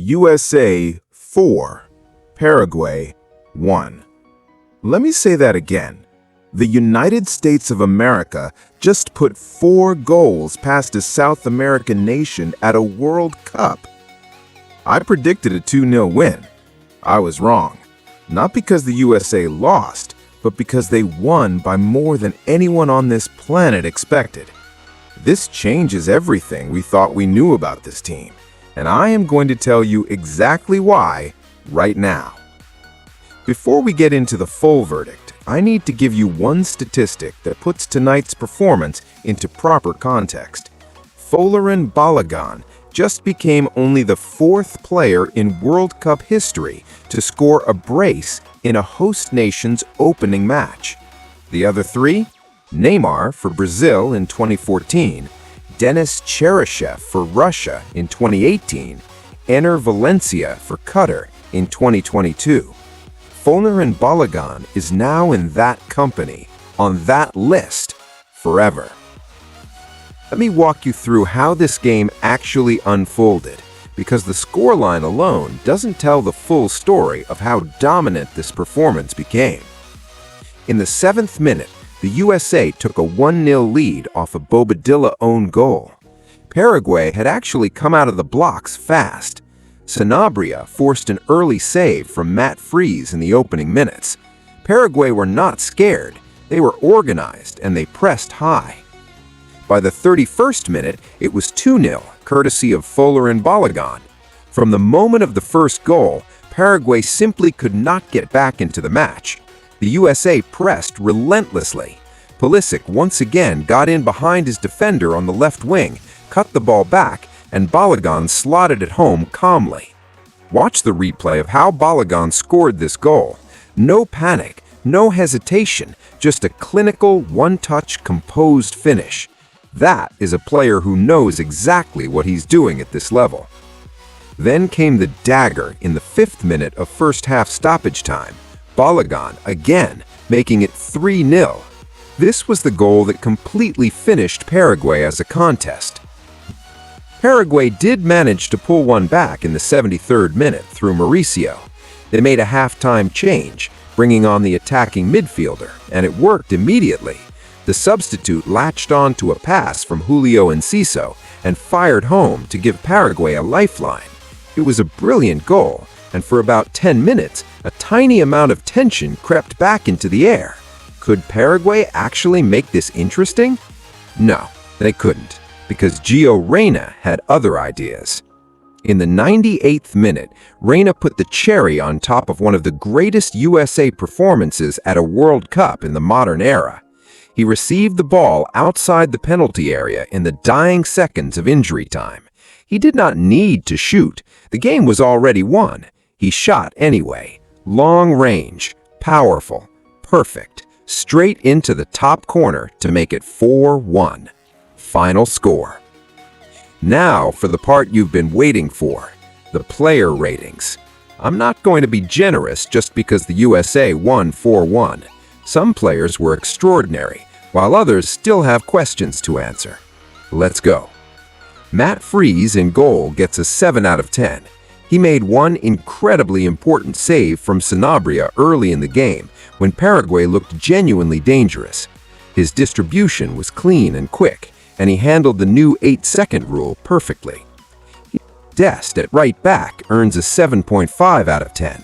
USA 4, Paraguay 1. Let me say that again. The United States of America just put 4 goals past a South American nation at a World Cup. I predicted a 2-0 win. I was wrong. Not because the USA lost, but because they won by more than anyone on this planet expected. This changes everything we thought we knew about this team, and I am going to tell you exactly why right now. Before we get into the full verdict, I need to give you one statistic that puts tonight's performance into proper context. Folarin Balogun just became only the 4th player in World Cup history to score a brace in a host nation's opening match. The other 3? Neymar for Brazil in 2014, Denis Cheryshev for Russia in 2018, Enner Valencia for Qatar in 2022. Folarin Balogun is now in that company, on that list, forever. Let me walk you through how this game actually unfolded, because the scoreline alone doesn't tell the full story of how dominant this performance became. In the 7th minute, the USA took a 1-0 lead off a Bobadilla own goal. Paraguay had actually come out of the blocks fast. Sanabria forced an early save from Matt Freese in the opening minutes. Paraguay were not scared. They were organized and they pressed high. By the 31st minute, it was 2-0, courtesy of Folarin Balogun. From the moment of the first goal, Paraguay simply could not get back into the match. The USA pressed relentlessly. Pulisic once again got in behind his defender on the left wing, cut the ball back, and Balogun slotted it home calmly. Watch the replay of how Balogun scored this goal. No panic, no hesitation, just a clinical, one-touch, composed finish. That is a player who knows exactly what he's doing at this level. Then came the dagger in the 5th minute of first-half stoppage time. Balogun again, making it 3-0. This was the goal that completely finished Paraguay as a contest. Paraguay did manage to pull one back in the 73rd minute through Mauricio. They made a halftime change, bringing on the attacking midfielder, and it worked immediately. The substitute latched on to a pass from Julio Enciso and fired home to give Paraguay a lifeline. It was a brilliant goal, and for about 10 minutes, a tiny amount of tension crept back into the air. Could Paraguay actually make this interesting? No, they couldn't, because Gio Reyna had other ideas. In the 98th minute, Reyna put the cherry on top of one of the greatest USA performances at a World Cup in the modern era. He received the ball outside the penalty area in the dying seconds of injury time. He did not need to shoot. The game was already won. He shot anyway. Long range, powerful, perfect, straight into the top corner to make it 4-1. Final score. Now for the part you've been waiting for, the player ratings. I'm not going to be generous just because the USA won 4-1. Some players were extraordinary, while others still have questions to answer. Let's go. Matt Freese in goal gets a 7 out of 10. He made one incredibly important save from Sanabria early in the game when Paraguay looked genuinely dangerous. His distribution was clean and quick, and he handled the new 8-second rule perfectly. Dest at right back earns a 7.5 out of 10.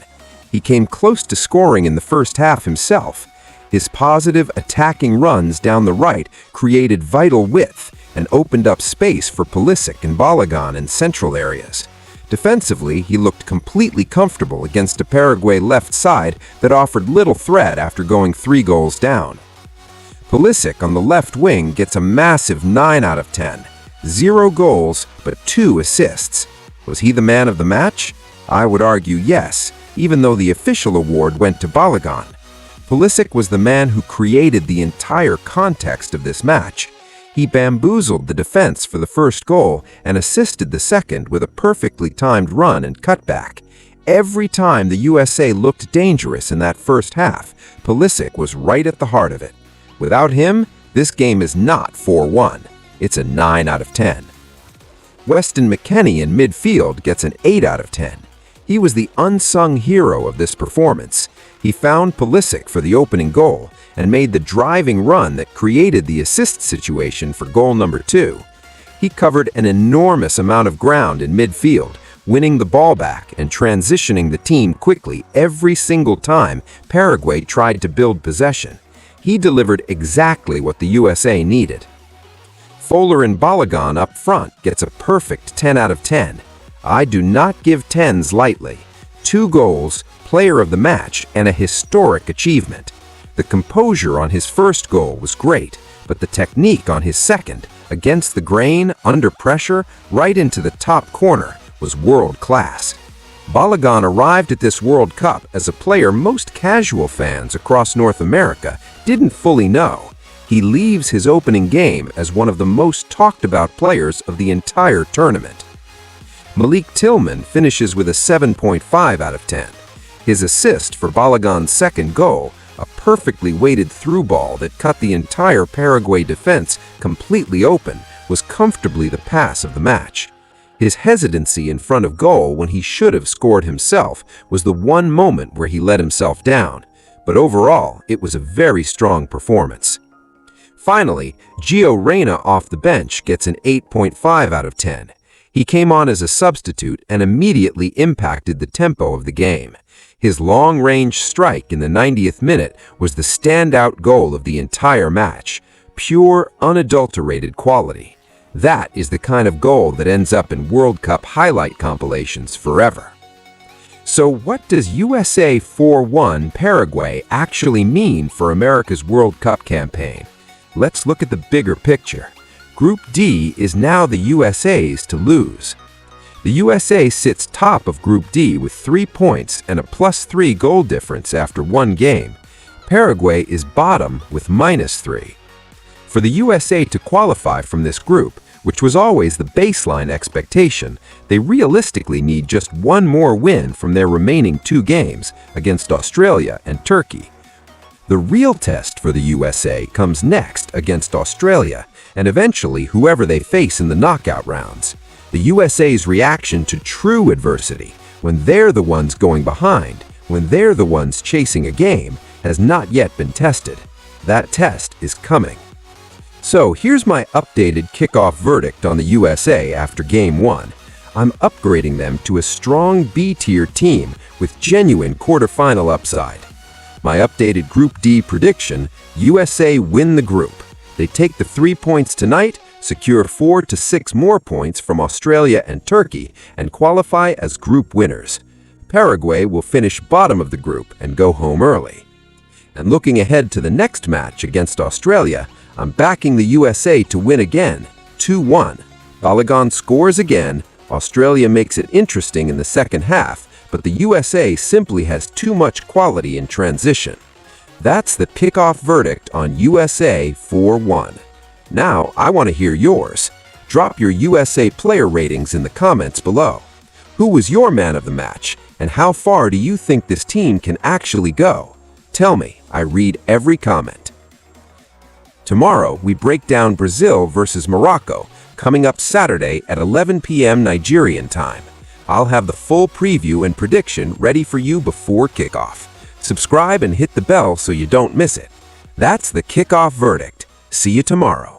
He came close to scoring in the first half himself. His positive attacking runs down the right created vital width and opened up space for Pulisic and Balogun in central areas. Defensively, he looked completely comfortable against a Paraguay left side that offered little threat after going 3 goals down. Pulisic on the left wing gets a massive 9 out of 10. 0 goals, but 2 assists. Was he the man of the match? I would argue yes, even though the official award went to Balogun. Pulisic was the man who created the entire context of this match. He bamboozled the defense for the first goal and assisted the second with a perfectly timed run and cutback. Every time the USA looked dangerous in that first half, Pulisic was right at the heart of it. Without him, this game is not 4-1. It's a 9 out of 10. Weston McKennie in midfield gets an 8 out of 10. He was the unsung hero of this performance. He found Pulisic for the opening goal and made the driving run that created the assist situation for goal number 2. He covered an enormous amount of ground in midfield, winning the ball back and transitioning the team quickly every single time Paraguay tried to build possession. He delivered exactly what the USA needed. Folarin Balogun up front gets a perfect 10 out of 10. I do not give 10s lightly. 2 goals, player of the match, and a historic achievement. The composure on his first goal was great, but the technique on his second, against the grain, under pressure, right into the top corner, was world-class. Balogun arrived at this World Cup as a player most casual fans across North America didn't fully know. He leaves his opening game as one of the most talked-about players of the entire tournament. Malik Tillman finishes with a 7.5 out of 10. His assist for Balogun's second goal, a perfectly weighted through ball that cut the entire Paraguay defense completely open, was comfortably the pass of the match. His hesitancy in front of goal when he should have scored himself was the one moment where he let himself down, but overall it was a very strong performance. Finally, Gio Reyna off the bench gets an 8.5 out of 10. He came on as a substitute and immediately impacted the tempo of the game. His long-range strike in the 90th minute was the standout goal of the entire match. Pure, unadulterated quality. That is the kind of goal that ends up in World Cup highlight compilations forever. So what does USA 4-1 Paraguay actually mean for America's World Cup campaign? Let's look at the bigger picture. Group D is now the USA's to lose. The USA sits top of Group D with 3 points and a +3 goal difference after 1 game. Paraguay is bottom with -3. For the USA to qualify from this group, which was always the baseline expectation, they realistically need just 1 more win from their remaining 2 games against Australia and Turkey. The real test for the USA comes next against Australia and eventually whoever they face in the knockout rounds. The USA's reaction to true adversity, when they're the ones going behind, when they're the ones chasing a game, has not yet been tested. That test is coming. So here's my updated kickoff verdict on the USA after Game 1. I'm upgrading them to a strong B-tier team with genuine quarterfinal upside. My updated Group D prediction, USA win the group. They take the 3 points tonight, secure 4 to 6 more points from Australia and Turkey, and qualify as group winners. Paraguay will finish bottom of the group and go home early. And looking ahead to the next match against Australia, I'm backing the USA to win again, 2-1. Balogun scores again, Australia makes it interesting in the second half, but the USA simply has too much quality in transition. That's the kickoff verdict on USA 4-1. Now, I want to hear yours. Drop your USA player ratings in the comments below. Who was your man of the match, and how far do you think this team can actually go? Tell me, I read every comment. Tomorrow, we break down Brazil versus Morocco, coming up Saturday at 11 p.m. Nigerian time. I'll have the full preview and prediction ready for you before kickoff. Subscribe and hit the bell so you don't miss it. That's the kickoff verdict. See you tomorrow.